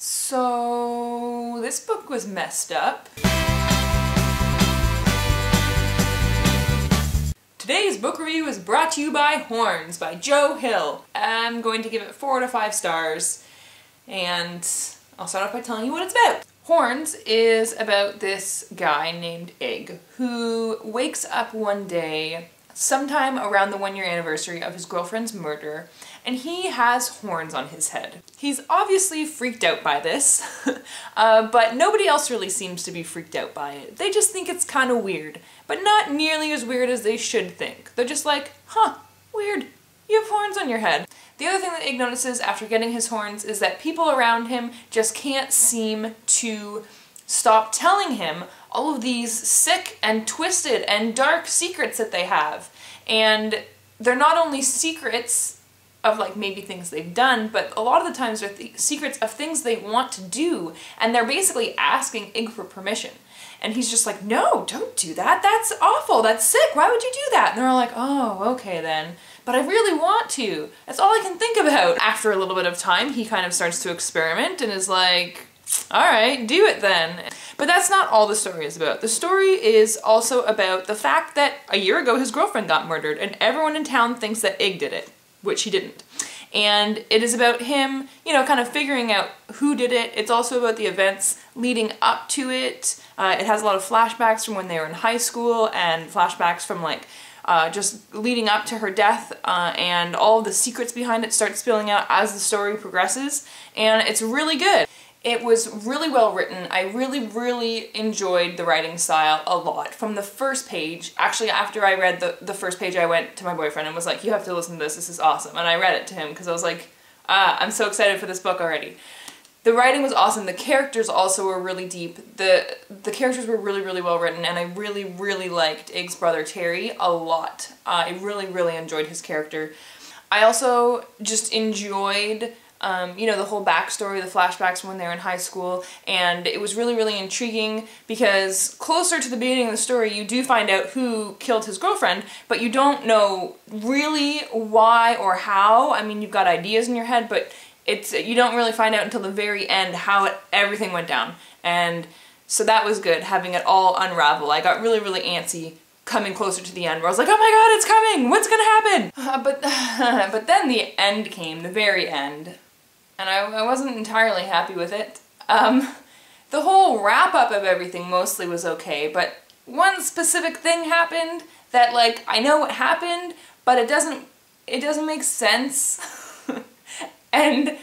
So this book was messed up. Today's book review is brought to you by Horns by Joe Hill. I'm going to give it 4 out of 5 stars, and I'll start off by telling you what it's about. Horns is about this guy named Egg who wakes up one day sometime around the 1-year anniversary of his girlfriend's murder, and he has horns on his head. He's obviously freaked out by this, but nobody else really seems to be freaked out by it. They just think it's kind of weird, but not nearly as weird as they should think. They're just like, huh, weird, you have horns on your head. The other thing that Egg notices after getting his horns is that people around him just can't seem to stop telling him all of these sick and twisted and dark secrets that they have. And they're not only secrets of like maybe things they've done, but a lot of the times they're secrets of things they want to do, and they're basically asking Egg for permission. And he's just like, no, don't do that, that's awful, that's sick, why would you do that? And they're all like, oh, okay then, but I really want to. That's all I can think about. After a little bit of time, he kind of starts to experiment and is like, alright, do it then. But that's not all the story is about. The story is also about the fact that a year ago his girlfriend got murdered and everyone in town thinks that Egg did it, which he didn't. And it is about him, you know, kind of figuring out who did it. It's also about the events leading up to it. It has a lot of flashbacks from when they were in high school and flashbacks from like just leading up to her death, and all of the secrets behind it start spilling out as the story progresses, and it's really good. It was really well written. I really enjoyed the writing style a lot. From the first page, actually after I read the first page, I went to my boyfriend and was like, you have to listen to this is awesome. And I read it to him because I was like, I'm so excited for this book already. The writing was awesome. The characters also were really deep. The characters were really well written, and I really liked Egg's brother Terry a lot. I really enjoyed his character. I also just enjoyed you know, the whole backstory, the flashbacks from when they were in high school, and it was really intriguing because closer to the beginning of the story you do find out who killed his girlfriend, but you don't know really why or how. I mean, you've got ideas in your head, but you don't really find out until the very end how everything went down. And so that was good, having it all unravel. I got really antsy coming closer to the end where I was like, oh my god, it's coming! What's gonna happen? But then the end came, the very end. And I wasn't entirely happy with it. The whole wrap-up of everything mostly was okay, but one specific thing happened that, like, I know what happened, but it doesn't make sense. And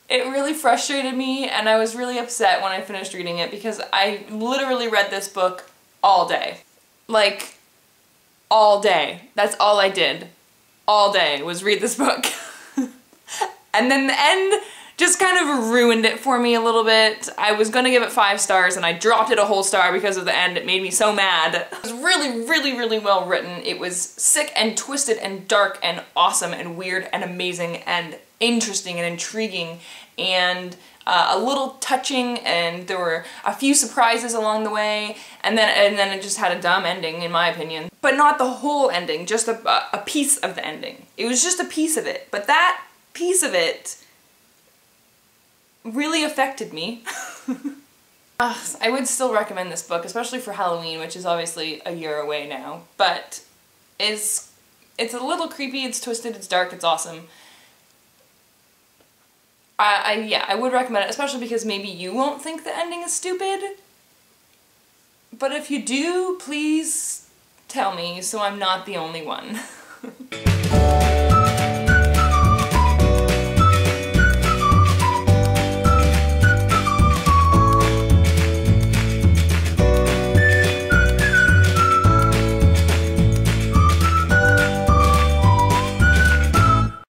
it really frustrated me, and I was really upset when I finished reading it because I literally read this book all day. Like, all day. That's all I did. All day was read this book. And then the end just kind of ruined it for me a little bit. I was gonna give it 5 stars and I dropped it a whole star because of the end. It made me so mad. It was really well written. It was sick and twisted and dark and awesome and weird and amazing and interesting and intriguing and a little touching, and there were a few surprises along the way, and then it just had a dumb ending in my opinion. But not the whole ending, just a piece of the ending. It was just a piece of it, but that piece of it really affected me. I would still recommend this book, especially for Halloween, which is obviously a year away now, but it's a little creepy, it's twisted, it's dark, it's awesome. Yeah, I would recommend it, especially because maybe you won't think the ending is stupid. But if you do, please tell me so I'm not the only one.